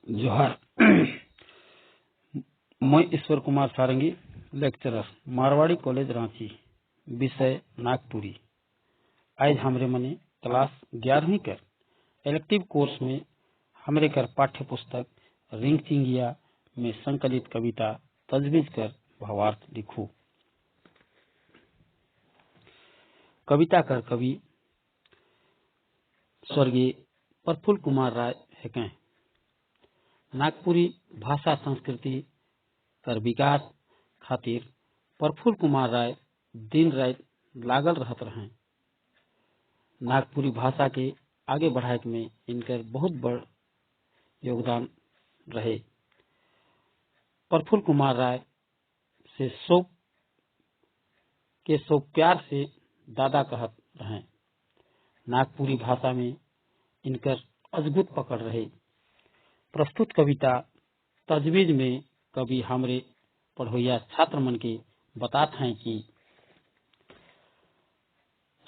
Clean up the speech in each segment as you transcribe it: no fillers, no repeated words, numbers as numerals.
जोहार। मैं ईश्वर कुमार सारंगी, lecturer, Marwari college Ranchi. विषय नागपुरी। आज हमरे मने क्लास 11वीं कर इलेक्टिव कोर्स में हमरे कर पाठ्य पुस्तक रिंग चिंगिया में संकलित कविता तजवीज कर भावार्थ लिखू। कविता कर कवि स्वर्गीय प्रफुल्ल कुमार राय हैं। नागपुरी भाषा संस्कृति कर विकास खातिर प्रफुल्ल कुमार राय दिन रात लागल रहत रहे। नागपुरी भाषा के आगे बढ़ाए में इनकर बहुत बड़ योगदान रहे। प्रफुल्ल कुमार राय से सौ प्यार से दादा कहत रहे। नागपुरी भाषा में इनकर अद्भुत पकड़ रहे। प्रस्तुत कविता तजवीज में कवि हमरे पढ़ोइया छात्र मन के बतात हैं कि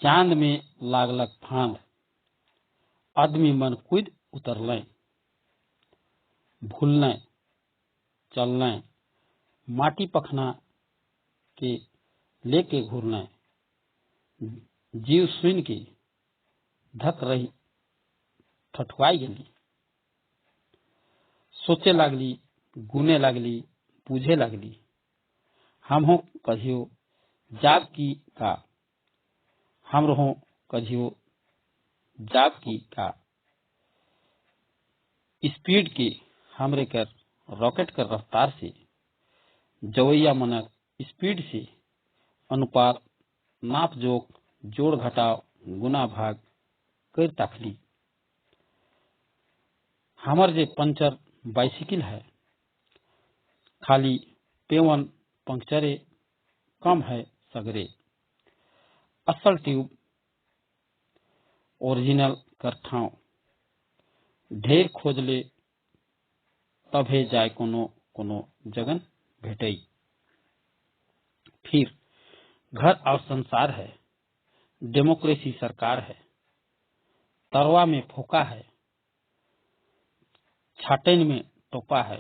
चांद में लागलक फांद, आदमी मन कूद उतरलें, भूलने चलने, माटी पखना के लेके घूरने, जीव सुन के धक रही ठठुआई गेली, सोचे लागली, गुने लागली, पूछे लागली, हम हो कहियो जाग की का, हम रहो कहियो जाग की का। स्पीड के हमरे कर रॉकेट कर रफ्तार से जवैया मनक स्पीड से अनुपात नाप जोक जोड़ घटाव गुना भाग कर ताकली। हमर जे पंचर बाइसिकल है, खाली पेवन पंक्चरे कम है सगरे। असल ट्यूब ओरिजिनल कर ठाव ढेर खोजले तभे जाए कोनो कोनो जगन भेटई। फिर घर और संसार है, डेमोक्रेसी सरकार है, तरवा में फोका है, छाटेन में टोपा है।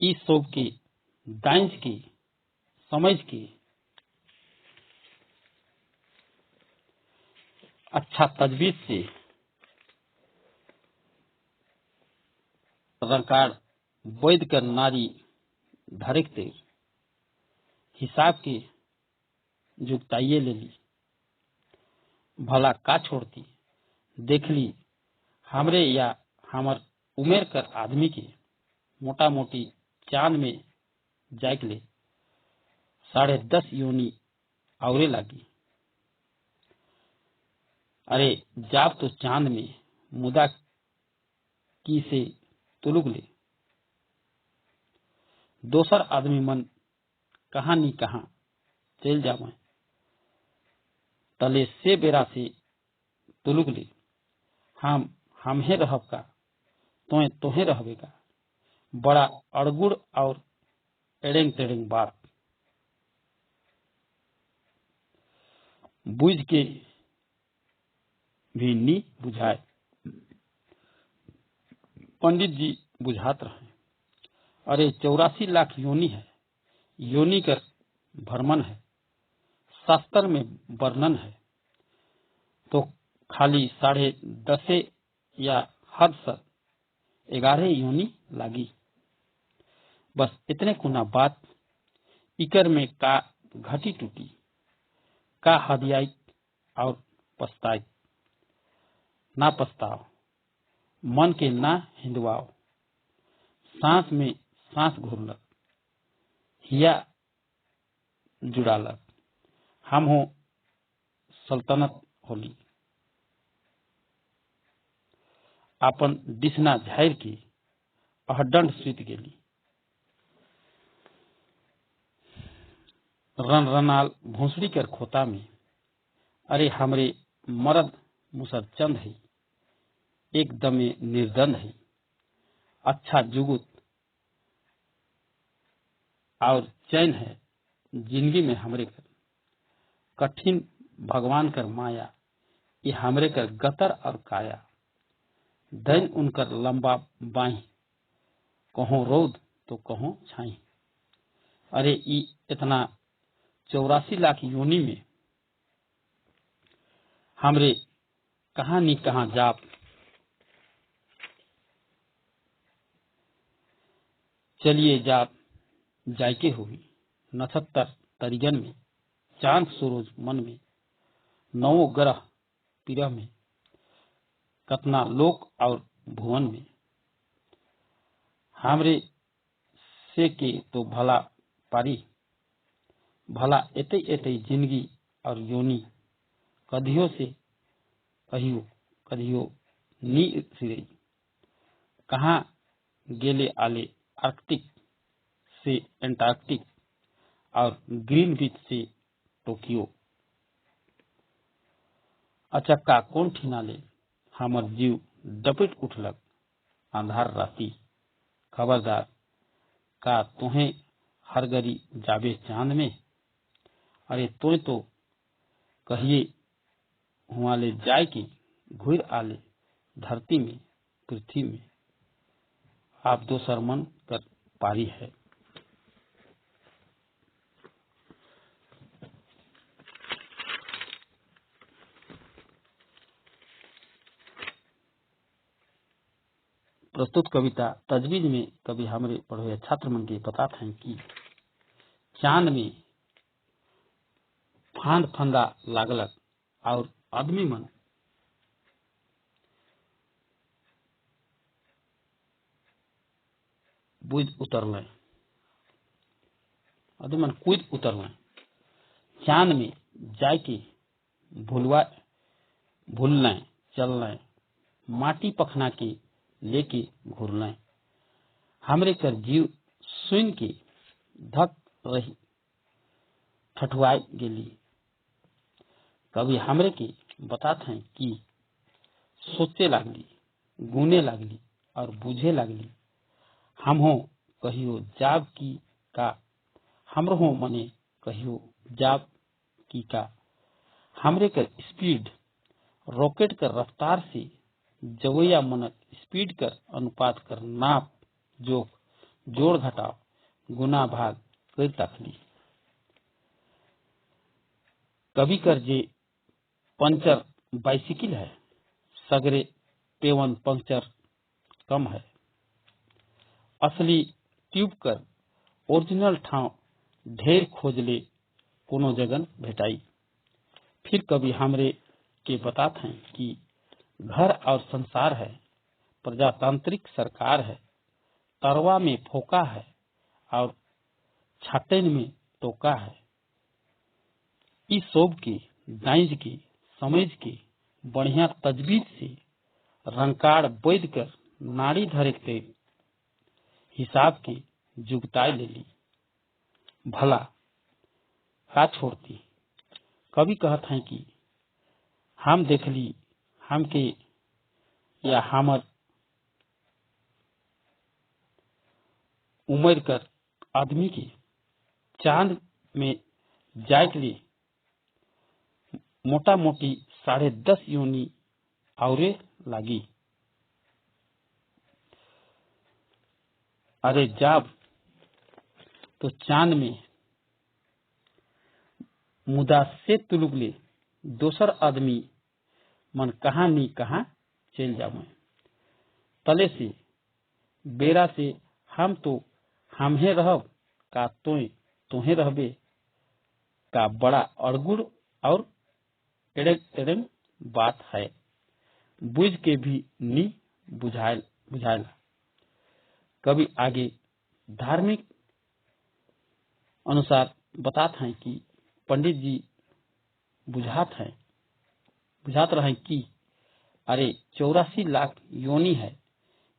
इस सब की दाइंस की समझ की अच्छा तजवीज से सरकार वैध कर नारी धरकते हिसाब के जुगताइये ले ली। भला का छोड़ती देख ली हमरे या हमर उमेर कर आदमी के मोटा मोटी चांद में जाक ले 10.5 योनी आवरे लागी। अरे जाब तो चांद में मुदा की से तुलुक ले। दोसर आदमी मन कहाँ नी कहाँ चल जावे, तले से बेरा से तुलुक ले। हम हे रहब का, तोहे रहबे का। बड़ा अड़गुड़ और एड़ेंग तेड़ेंग बात बुझ के भी नी बुझाए। पंडित जी बुझात रहे। अरे 84 लाख योनी है, योनी कर भ्रमण है, शास्त्र में वर्णन है, तो खाली 10.5 या हद सर 11 योनी लागी। बस इतने कुना बात इकर में का घटी टूटी, का हदियाई और पछताई। ना पछताओ, मन के ना हिंदवाओ, सांस में सांस घूरलक, हिया जुड़ालक, हम हो सल्तनत होली। आपन दिसना झायर की अहदंड सुत गेली। रन रनाल भोसड़ी कर खोता में, अरे हमरे मर्द मुसर चंद है, एकदमे निर्दंड है। अच्छा जुगुत और चैन है जिंदगी में हमरे कर। कठिन भगवान कर माया, ये हमरे कर गतर और काया। दैन उनकर लंबा बाई, कहो रौद तो कहो छाई। अरे ई इतना 84 लाख योनि में हमरे कहाँ नी कहाँ जाप, चलिए जाप जायके हुई। 69 तरिगन में, चांद सूरज मन में, 9 ग्रह पिरह में, कतना लोक और भुवन में। हमरे से के तो भला पारी, भला एते एते जिंदगी और योनि कधियो से कधियो नी सिरे। कहाँ गेले आले आर्कटिक से एंटार्क्टिक और ग्रीनविच से टोक्यो। अचक्का कौन ठिनाले, हमर जीव डपेट उठलक अंधार राती। खबरदार का तुहे हरगरी जाबे चांद में। अरे तोय तो कहिए हुआले जाय की घुर आले धरती में पृथ्वी में। आप दोसर मन कर पारी है। प्रस्तुत कविता तजवीज में कभी हमारे पढ़े छात्र मन के बताते हैं कि चांद में फांद फंदा लागलक और आदमी मन बुझ उतरल, आदमी मन कूद उतरल। चांद में जाके भूलना चलना, माटी पखना के लेके घूरना। हमरे कर जीव सुन के धक रही ठठुआई गेली। कभी हमरे के बताते हैं कि सोचे लागली, गुने लागली और बुझे लागली। हम हो कहियो जाब की का, हमरो हो मने कहियो जाब की का। हमरे कर स्पीड रॉकेट कर रफ्तार से जवैया मनक स्पीड कर अनुपात कर नाप जोख जोड़ घटाव गुना भाग कर तकली। कभी कर जे पंचर बाइसिकल है, सगरे पेवन पंचर कम है। असली ट्यूब कर ओरिजिनल ठाव ढेर खोजले कोनो जगन भेटाई। फिर कभी हमरे के बताते हैं कि घर और संसार है, प्रजातांत्रिक सरकार है, तरवा में फोका है और छाटेन में टोका है। इस सोब के दाइज के समझ के बढ़िया तजवीज से रंकाड़ बैद कर नाड़ी धरे के हिसाब के जुगताई ले ली। भला का छोड़ती। कभी कहत हैं कि हम देखली हमके या हमर उम्र कर आदमी के चांद में जाए के लिए मोटा मोटी 10.5 योनि औरे लागी। अरे जाब तो चांद में मुदा से तुलुगले दोसर आदमी मन कहाँ नी कहाँ चल जावे। तले से बेरा से हम तो हमहे रहब का तोहे रहबे का बड़ा अड़गुड़ और एड़े बात है। बुझ के भी नी बुझाएला। कभी आगे धार्मिक अनुसार बताते हैं कि पंडित जी बुझात रहे कि अरे 84 लाख योनि है,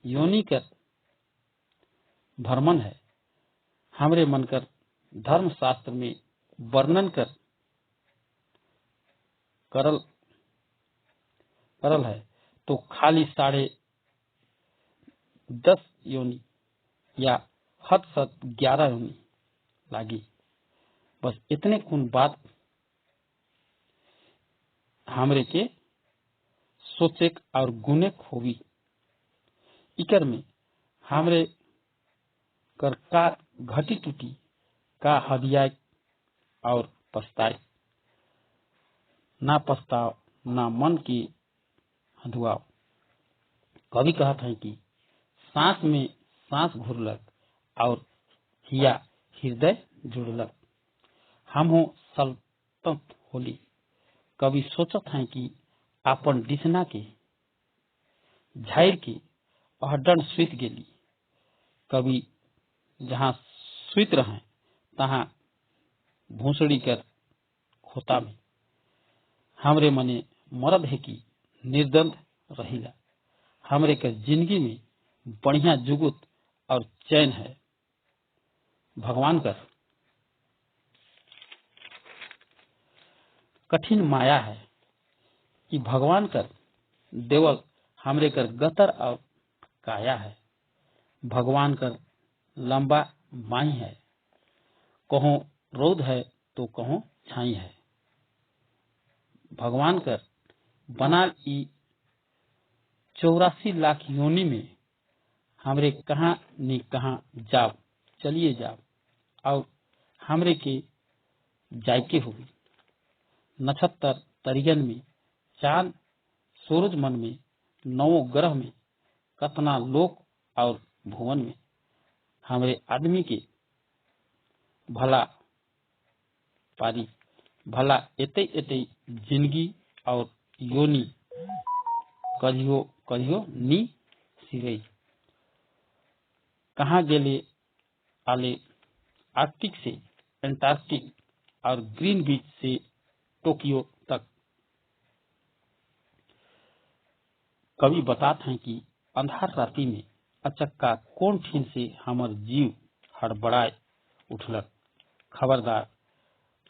योनि कर भ्रमण है। हमरे मन कर धर्म शास्त्र में वर्णन करल है तो खाली 10.5 योनि या हद 11 योनि लागी। बस इतने कुन बात हमरे के सोचे और गुने होगी। इकर में हमरे कर का घटी टूटी का हदिया और पछताए, ना पछताव ना मन की हदुआव। कवि कहत है कि सांस में सांस घुरलक और हिया हृदय जुड़लक। हम हो सल्तनत होली। कवि सोचत हैं कि आपन दिसना के झाइर के अहडन सुत गेली। कवि जहाँ सुत रहे तहाँ भूसड़ी कर खोता में हमरे मने मरद है कि निर्द्वंद रहिला। हमरे के जिंदगी में बढ़िया जुगुत और चैन है। भगवान कर कठिन माया है कि भगवान कर देवल हमरे कर गतर और काया है। भगवान कर लंबा बाई है, कहो रोध है तो कहो छाई है। भगवान कर बना 84 लाख योनि में हमरे कहाँ न कहाँ जाब, चलिए जाब और हमरे के जायके होगी। नक्षत्र तरियन में, चांद सूरज मन में, नौ ग्रह में, कतना लोक और भुवन में हमरे आदमी के भला पारी भला एते एते जिंदगी और योनि कहियो कहियो नी सिरई। कहाँ गेले आले आर्कटिक से एंटार्क्टिक और ग्रीन बीच से टोक्यो तक। कवि बताते हैं कि अंधार राति में अचक्का कोन ठीन से हमर जीव हड़बड़ाए उठलक। खबरदार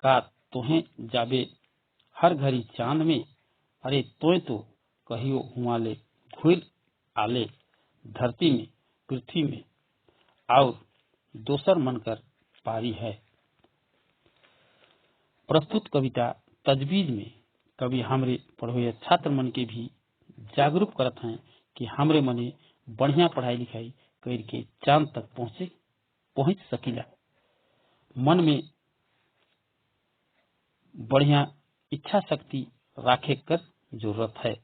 का तोहे जाबे हर घड़ी चांद में, अरे तोय तो कहियो हुआले घुर आले धरती में पृथ्वी में और दोसर मनकर पारी है। प्रस्तुत कविता तजवीज में कवि हमरे पढ़ोए छात्र मन के भी जागरूक करत हैं कि हमरे मने बढ़िया पढ़ाई लिखाई करके चांद तक पहुंच सकीला। मन में बढ़िया इच्छा शक्ति राखे कर जरूरत है,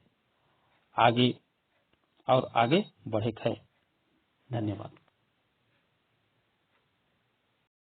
आगे और आगे बढ़े है। धन्यवाद।